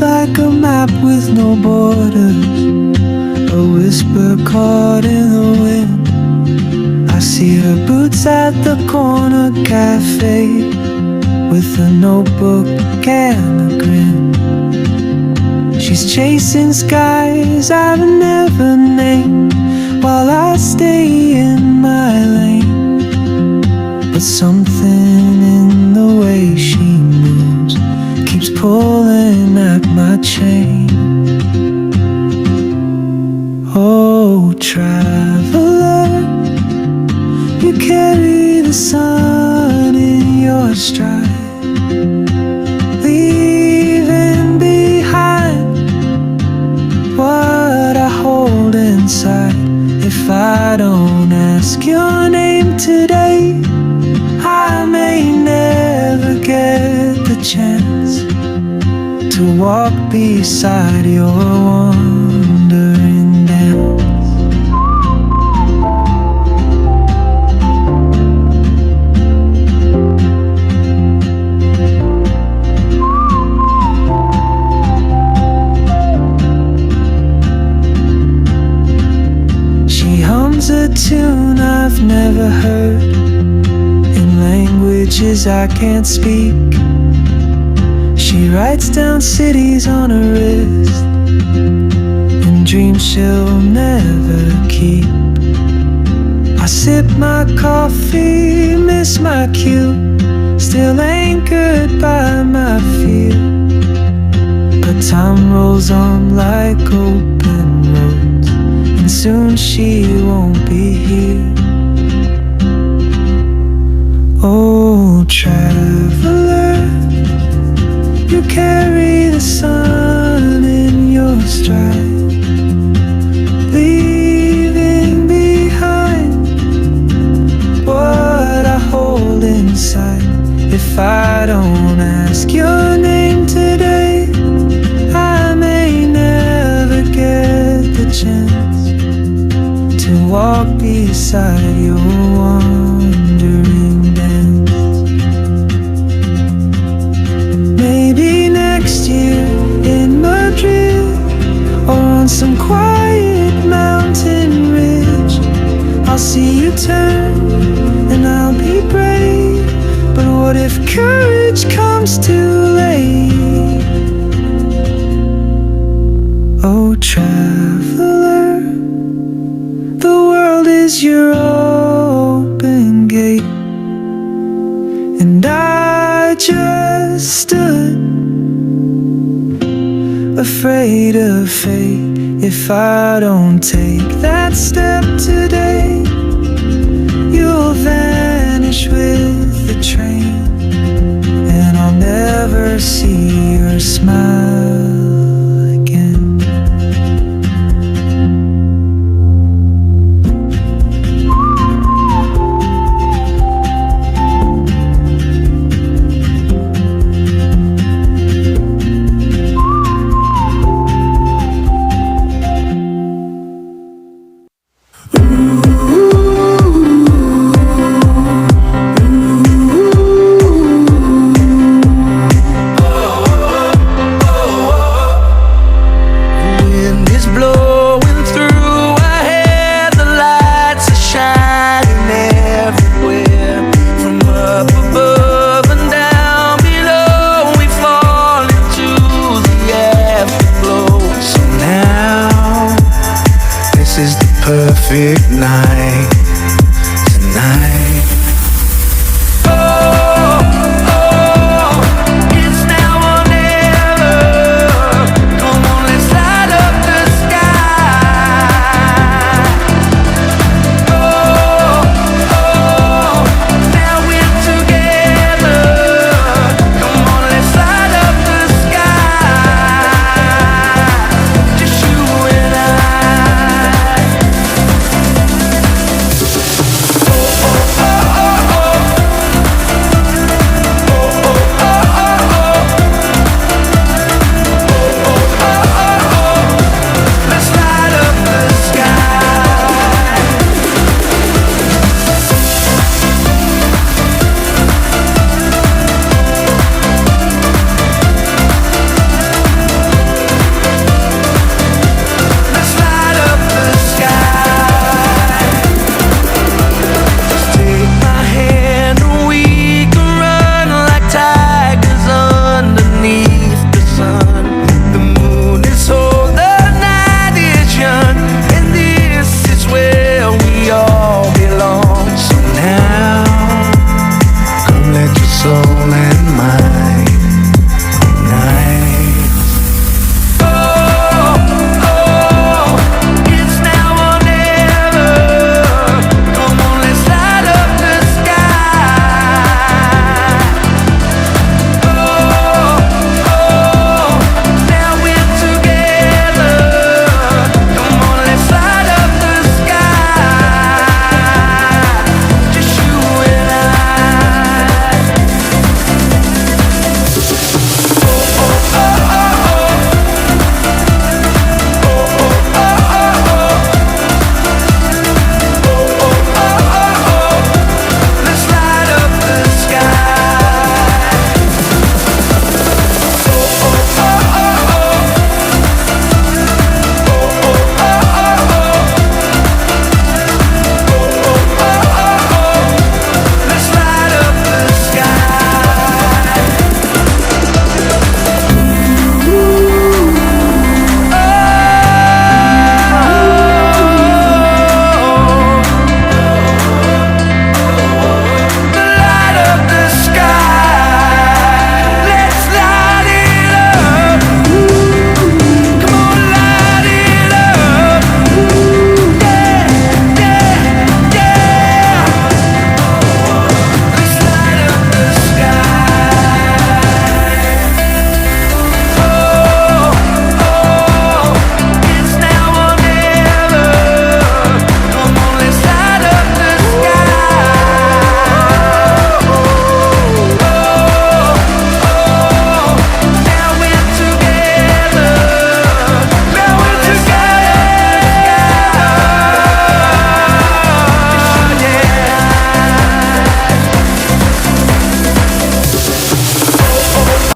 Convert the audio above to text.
like a map with no borders, a whisper caught in the wind. I see her boots at the corner cafe, with a notebook and a grin. She's chasing skies I've never named, while I stay in my lane. But something in the way she moves keeps pulling at my chain. Oh, traveler, you carry the sun in your stride, leaving behind what I hold inside. If I don't ask your name today, I may never get the chance to walk beside your wandering dance. She hums a tune I've never heard, in languages I can't speak. She writes down cities on her wrist, and dreams she'll never keep. I sip my coffee, miss my cue, still anchored by my fear. But time rolls on like open roads, and soon she won't be here. Oh, traveler, you carry the sun in your stride, leaving behind what I hold inside. If I don't ask your name today, I may never get the chance to walk beside your wandering dance. Maybe next year in Madrid, or on some quiet mountain ridge, I'll see you turn and I'll be brave. But what if courage comes too late? Oh, traveler, the world is your open gate, and I just stood afraid of fate. If I don't take that step today, you'll vanish with the train, and I'll never see your smile again. Perfect night.